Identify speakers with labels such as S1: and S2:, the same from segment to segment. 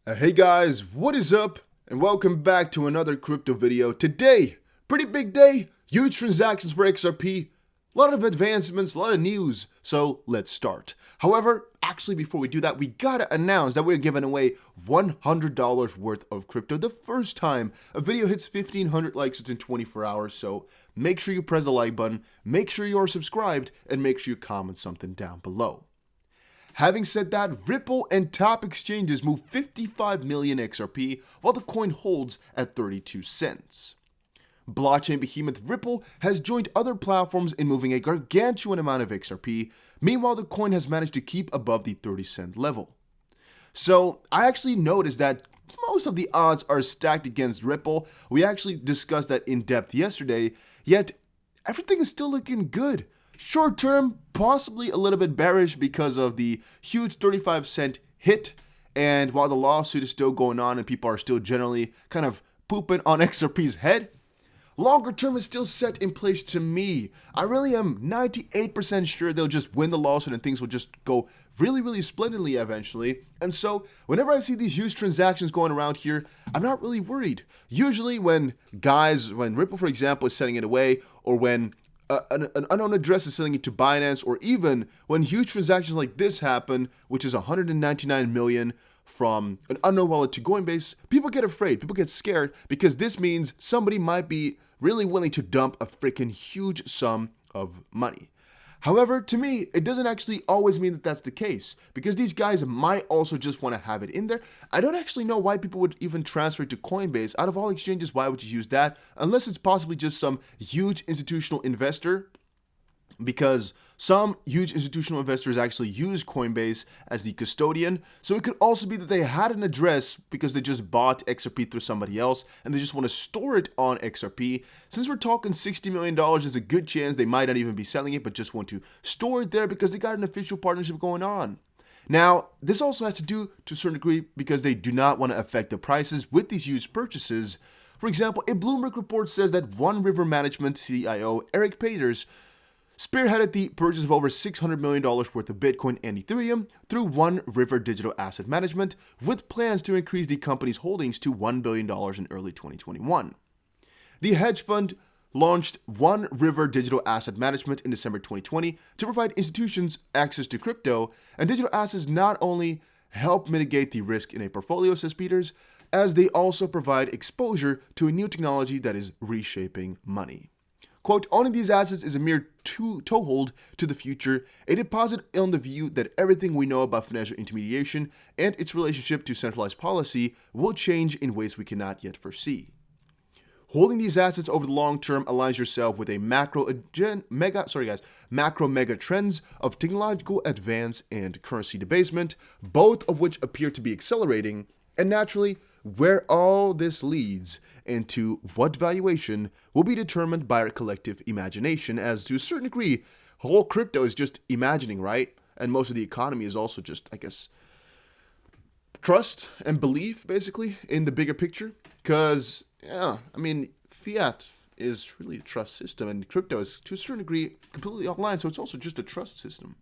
S1: Hey guys, what is up? And welcome back to another crypto video. Today, pretty big day, huge transactions for XRP, a lot of advancements, a lot of news, so let's start. However, actually before we do that, we gotta announce that we're giving away $100 worth of crypto the first time a video hits 1,500 likes within 24 hours, so make sure you press the like button, make sure you're subscribed, and make sure you comment something down below. Having said that, Ripple and top exchanges move 55 million XRP while the coin holds at 32 cents. Blockchain behemoth Ripple has joined other platforms in moving a gargantuan amount of XRP, meanwhile the coin has managed to keep above the 30-cent level. So I actually noticed that most of the odds are stacked against Ripple. We actually discussed that in depth yesterday, yet everything is still looking good. Short term, possibly a little bit bearish because of the huge 35-cent hit, and while the lawsuit is still going on and people are still generally kind of pooping on XRP's head, longer term is still set in place to me. I really am 98% sure they'll just win the lawsuit and things will just go really splendidly eventually. And so whenever I see these huge transactions going around here, I'm not really worried. Usually when Ripple, for example, is sending it away, or when an unknown address is selling it to Binance, or even when huge transactions like this happen, which is 199 million from an unknown wallet to Coinbase, people get afraid, people get scared, because this means somebody might be really willing to dump a freaking huge sum of money. However, to me, it doesn't actually always mean that that's the case, because these guys might also just want to have it in there. I don't actually know why people would even transfer it to Coinbase. Out of all exchanges, why would you use that? Unless it's possibly just some huge institutional investor, because some huge institutional investors actually use Coinbase as the custodian. So it could also be that they had an address because they just bought XRP through somebody else and they just want to store it on XRP. Since we're talking $60 million, there's a good chance they might not even be selling it, but just want to store it there because they got an official partnership going on. Now, this also has to do to a certain degree because they do not want to affect the prices with these huge purchases. For example, a Bloomberg report says that One River Management CIO Eric Peters spearheaded the purchase of over $600 million worth of Bitcoin and Ethereum through One River Digital Asset Management, with plans to increase the company's holdings to $1 billion in early 2021. The hedge fund launched One River Digital Asset Management in December 2020 to provide institutions access to crypto, and digital assets not only help mitigate the risk in a portfolio, says Peters, as they also provide exposure to a new technology that is reshaping money. Quote, owning these assets is a mere toehold to the future, a deposit on the view that everything we know about financial intermediation and its relationship to centralized policy will change in ways we cannot yet foresee. Holding these assets over the long term aligns yourself with a macro mega trends of technological advance and currency debasement, both of which appear to be accelerating, and naturally, where all this leads into what valuation will be determined by our collective imagination, as to a certain degree, whole crypto is just imagining, right? And most of the economy is also just, I guess, trust and belief, basically, in the bigger picture. Because, yeah, I mean, fiat is really a trust system, and crypto is, to a certain degree, completely online, so it's also just a trust system.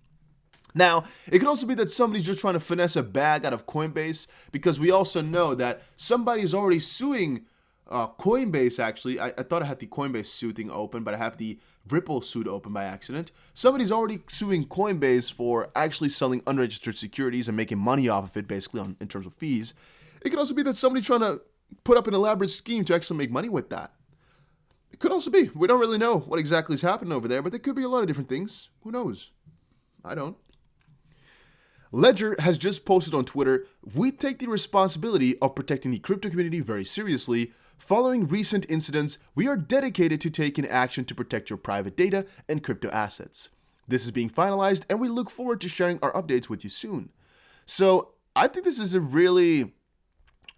S1: Now, it could also be that somebody's just trying to finesse a bag out of Coinbase, because we also know that somebody is already suing Coinbase, actually. I thought I had the Coinbase suit thing open, but I have the Ripple suit open by accident. Somebody's already suing Coinbase for actually selling unregistered securities and making money off of it, basically, in terms of fees. It could also be that somebody's trying to put up an elaborate scheme to actually make money with that. It could also be. We don't really know what exactly is happening over there, but there could be a lot of different things. Who knows? I don't. Ledger has just posted on Twitter, "We take the responsibility of protecting the crypto community very seriously. Following recent incidents, we are dedicated to taking action to protect your private data and crypto assets. This is being finalized, and we look forward to sharing our updates with you soon." So I think this is a really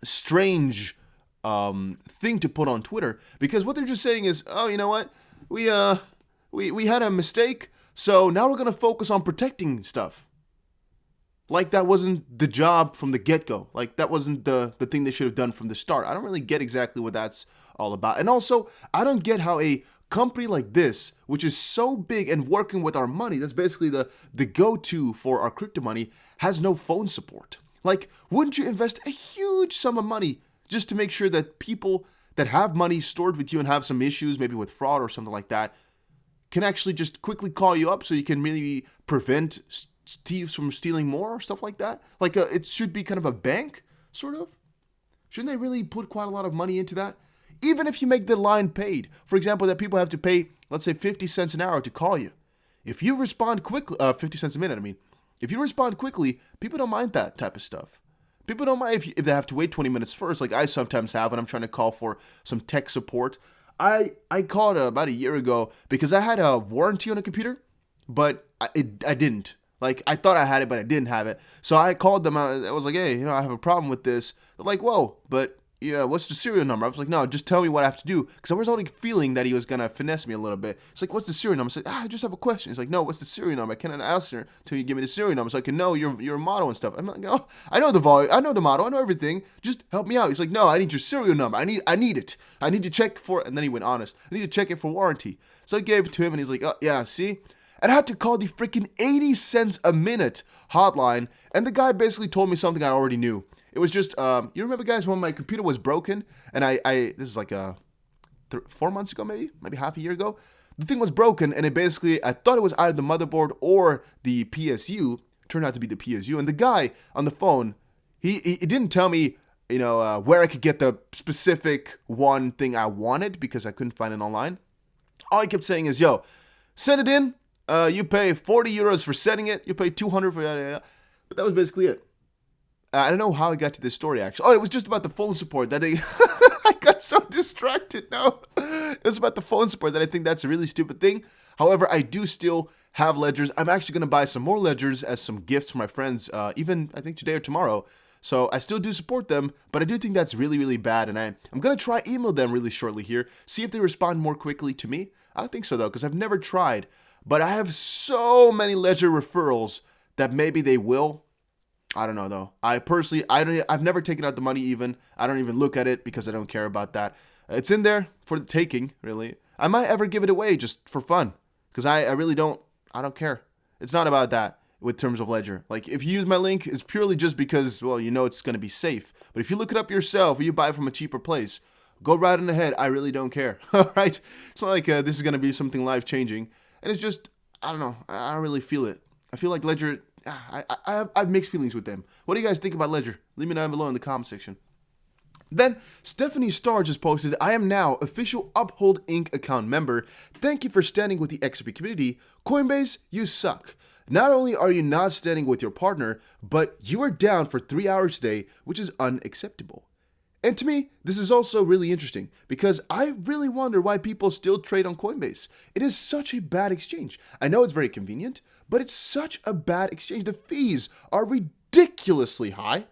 S1: strange thing to put on Twitter, because what they're just saying is, oh, you know what? We had a mistake, so now we're going to focus on protecting stuff. Like that wasn't the job from the get-go. Like that wasn't the thing they should have done from the start. I don't really get exactly what that's all about. And also, I don't get how a company like this, which is so big and working with our money, that's basically the go-to for our crypto money, has no phone support. Like, wouldn't you invest a huge sum of money just to make sure that people that have money stored with you and have some issues, maybe with fraud or something like that, can actually just quickly call you up so you can really prevent thieves from stealing more or stuff like that? Like, it should be kind of a bank, sort of. Shouldn't they really put quite a lot of money into that? Even if you make the line paid. For example, that people have to pay, let's say, 50 cents an hour to call you. If you respond quickly, 50 cents a minute, I mean. If you respond quickly, people don't mind that type of stuff. People don't mind if they have to wait 20 minutes first, like I sometimes have when I'm trying to call for some tech support. I called about a year ago because I had a warranty on a computer, but I didn't. Like, I thought I had it, but I didn't have it. So I called them. I was like, hey, I have a problem with this. They're like, whoa, but yeah, what's the serial number? I was like, no, just tell me what I have to do. Because I was already feeling that he was going to finesse me a little bit. It's like, what's the serial number? I said, I just have a question. He's like, no, what's the serial number? I cannot answer until you give me the serial number so I can know your model and stuff. I'm like, oh, I know the volume. I know the model. I know everything. Just help me out. He's like, no, I need your serial number. I need it. I need to check for it. And then he went honest. I need to check it for warranty. So I gave it to him and he's like, oh, yeah, see? And I had to call the freaking 80 cents a minute hotline. And the guy basically told me something I already knew. It was just, you remember, guys, when my computer was broken, and this is like 4 months ago, maybe half a year ago, the thing was broken, and it basically, I thought it was either the motherboard or the PSU. Turned out to be the PSU, and the guy on the phone, he didn't tell me, where I could get the specific one thing I wanted, because I couldn't find it online. All he kept saying is, yo, send it in, you pay 40 euros for sending it, you pay 200 for it, but that was basically it. I don't know how I got to this story, actually. Oh, it was just about the phone support that they... I got so distracted. No, it was about the phone support that I think that's a really stupid thing. However, I do still have ledgers. I'm actually going to buy some more ledgers as some gifts for my friends, even, I think, today or tomorrow. So I still do support them, but I do think that's really, really bad. And I'm going to try email them really shortly here, see if they respond more quickly to me. I don't think so, though, because I've never tried. But I have so many ledger referrals that maybe they will. I don't know, though. I've never taken out the money even. I don't even look at it because I don't care about that. It's in there for the taking, really. I might ever give it away just for fun because I really don't care. It's not about that with terms of ledger. Like, if you use my link, it's purely just because, well, it's going to be safe. But if you look it up yourself or you buy it from a cheaper place, go right on ahead. I really don't care. All right? It's not like this is going to be something life-changing. And it's just, I don't know. I don't really feel it. I feel like ledger... I have mixed feelings with them. What do you guys think about Ledger? Leave me down below in the comment section. Then, Stephanie Starr just posted, I am now official Uphold Inc. account member. Thank you for standing with the XRP community. Coinbase, you suck. Not only are you not standing with your partner, but you are down for 3 hours today, which is unacceptable. And to me, this is also really interesting because I really wonder why people still trade on Coinbase. It is such a bad exchange. I know it's very convenient, but it's such a bad exchange. The fees are ridiculously high.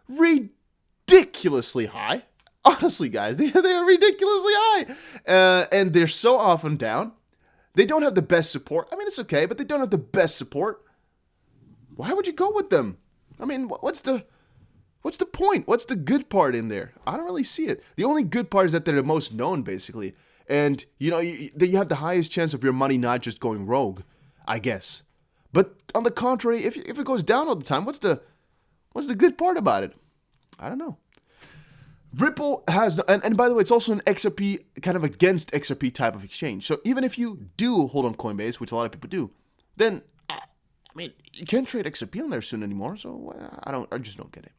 S1: Ridiculously high. Honestly, guys, they are ridiculously high. And they're so often down. They don't have the best support. I mean, it's okay, but they don't have the best support. Why would you go with them? I mean, what's the point? What's the good part in there? I don't really see it. The only good part is that they're the most known, basically. And, you have the highest chance of your money not just going rogue, I guess. But on the contrary, if it goes down all the time, what's the good part about it? I don't know. Ripple has, and by the way, it's also an XRP, kind of against XRP type of exchange. So even if you do hold on Coinbase, which a lot of people do, then, I mean, you can't trade XRP on there soon anymore. So I just don't get it.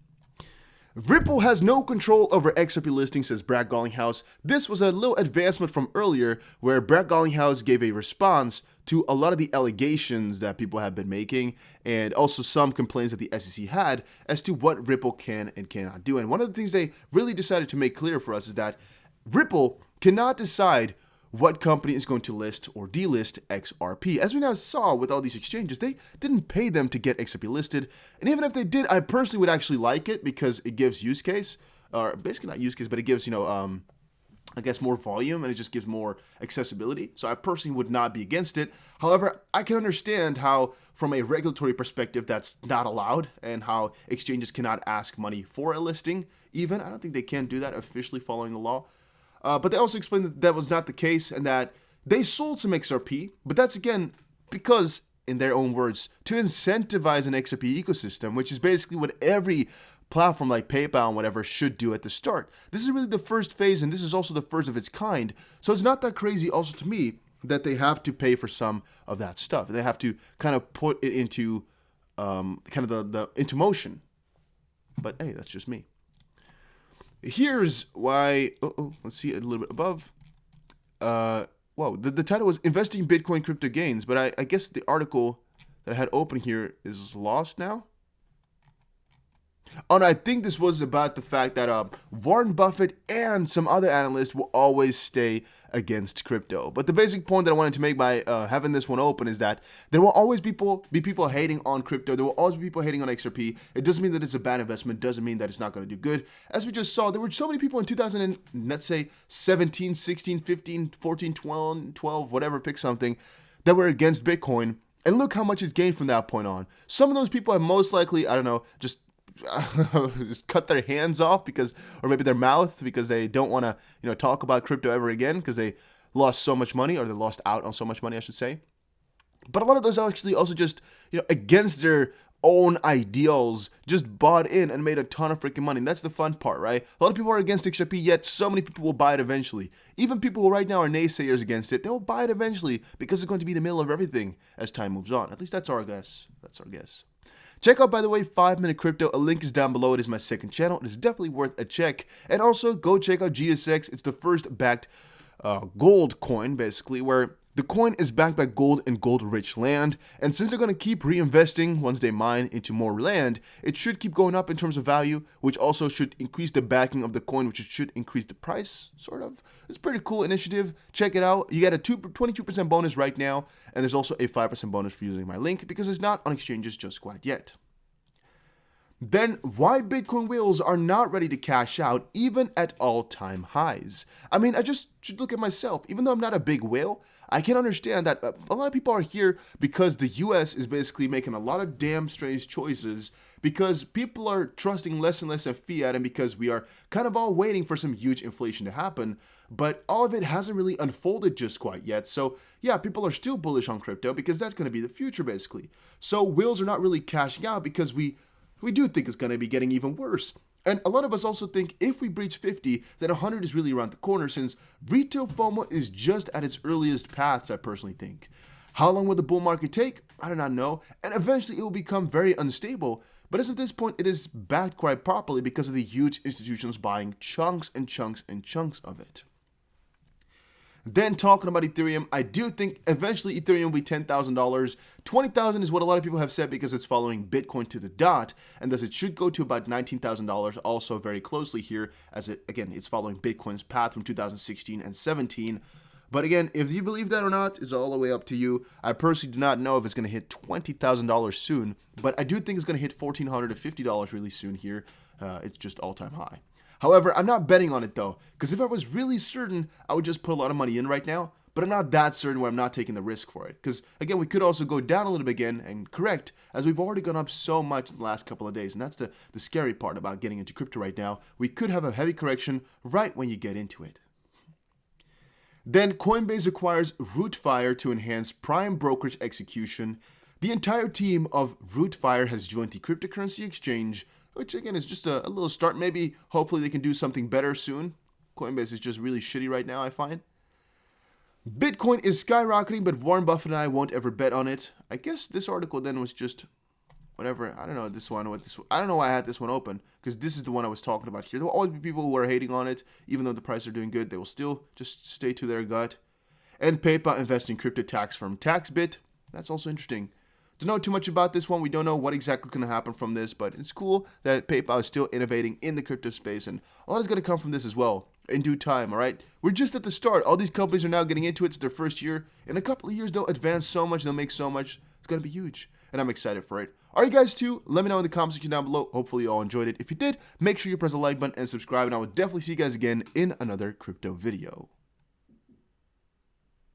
S1: Ripple has no control over XRP listing, says Brad Garlinghouse. This was a little advancement from earlier where Brad Garlinghouse gave a response to a lot of the allegations that people have been making and also some complaints that the SEC had as to what Ripple can and cannot do. And one of the things they really decided to make clear for us is that Ripple cannot decide what company is going to list or delist XRP. As we now saw with all these exchanges, they didn't pay them to get XRP listed. And even if they did, I personally would actually like it because it gives use case, or basically not use case, but it gives, I guess more volume and it just gives more accessibility. So I personally would not be against it. However, I can understand how from a regulatory perspective that's not allowed and how exchanges cannot ask money for a listing even. I don't think they can do that officially following the law. But they also explained that that was not the case and that they sold some XRP, but that's again because in their own words, to incentivize an XRP ecosystem, which is basically what every platform like PayPal and whatever should do at the start. This is really the first phase, and this is also the first of its kind. So it's not that crazy also to me that they have to pay for some of that stuff. They have to kind of put it into into motion. But hey, that's just me. Here's why. Let's see a little bit above. Whoa, the title was Investing Bitcoin Crypto Gains, but I guess the article that I had open here is lost now. Oh no, I think this was about the fact that Warren Buffett and some other analysts will always stay against crypto. But the basic point that I wanted to make by having this one open is that there will always be people hating on crypto. There will always be people hating on XRP. It doesn't mean that it's a bad investment. Doesn't mean that it's not going to do good. As we just saw, there were so many people in 2017, 16, 15, 14, 12, whatever, pick something, that were against Bitcoin. And look how much it's gained from that point on. Some of those people have most likely, I don't know, just cut their hands off or maybe their mouth because they don't want to, talk about crypto ever again because they lost so much money, or they lost out on so much money, I should say. But a lot of those are actually also just, against their own ideals, just bought in and made a ton of freaking money. And that's the fun part, right? A lot of people are against XRP, yet so many people will buy it eventually. Even people who right now are naysayers against it, they'll buy it eventually because it's going to be the middle of everything as time moves on. At least that's our guess. Check out, by the way, 5 Minute Crypto. A link is down below. It is my second channel. It is definitely worth a check. And also, go check out GSX. It's the first backed gold coin, basically, where the coin is backed by gold and gold-rich land. And since they're going to keep reinvesting once they mine into more land, it should keep going up in terms of value, which also should increase the backing of the coin, which should increase the price, sort of. It's a pretty cool initiative. Check it out. You get a 22% bonus right now, and there's also a 5% bonus for using my link because it's not on exchanges just quite yet. Then, why Bitcoin whales are not ready to cash out even at all-time highs. I mean, I just should look at myself. Even though I'm not a big whale, I can understand that a lot of people are here because the US is basically making a lot of damn strange choices, because people are trusting less and less in fiat, and because we are kind of all waiting for some huge inflation to happen. But all of it hasn't really unfolded just quite yet. So yeah, people are still bullish on crypto because that's going to be the future, basically. So whales are not really cashing out because we do think it's going to be getting even worse. And a lot of us also think if we breach 50, then 100 is really around the corner, since retail FOMO is just at its earliest paths, I personally think. How long will the bull market take? I do not know. And eventually it will become very unstable. But as of this point, it is backed quite properly because of the huge institutions buying chunks and chunks and chunks of it. Then talking about Ethereum, I do think eventually Ethereum will be $10,000. $20,000 is what a lot of people have said because it's following Bitcoin to the dot, and thus it should go to about $19,000 also very closely here, as it's following Bitcoin's path from 2016 and 17. But again, if you believe that or not is all the way up to you. I personally do not know if it's going to hit $20,000 soon, but I do think it's going to hit $1,400 to $50 really soon here. It's just all-time high. However, I'm not betting on it though, because if I was really certain, I would just put a lot of money in right now, but I'm not that certain where I'm not taking the risk for it. Because again, we could also go down a little bit again and correct, as we've already gone up so much in the last couple of days, and that's the scary part about getting into crypto right now. We could have a heavy correction right when you get into it. Then Coinbase acquires Rootfire to enhance prime brokerage execution. The entire team of Rootfire has joined the cryptocurrency exchange, which again is just a little start. Maybe, hopefully they can do something better soon. Coinbase is just really shitty right now, I find. Bitcoin is skyrocketing, but Warren Buffett and I won't ever bet on it. I guess this article then was just whatever. I don't know this one. I don't know why I had this one open, because this is the one I was talking about here. There will always be people who are hating on it, even though the prices are doing good. They will still just stay to their gut. And PayPal invests in crypto tax firm TaxBit. That's also interesting. Don't know too much about this one. We don't know what exactly is going to happen from this, but it's cool that PayPal is still innovating in the crypto space, and a lot is going to come from this as well in due time, all right? We're just at the start. All these companies are now getting into it. It's their first year. In a couple of years, they'll advance so much. They'll make so much. It's going to be huge, and I'm excited for it. All right, guys, too, let me know in the comment section down below. Hopefully, you all enjoyed it. If you did, make sure you press the like button and subscribe, and I will definitely see you guys again in another crypto video.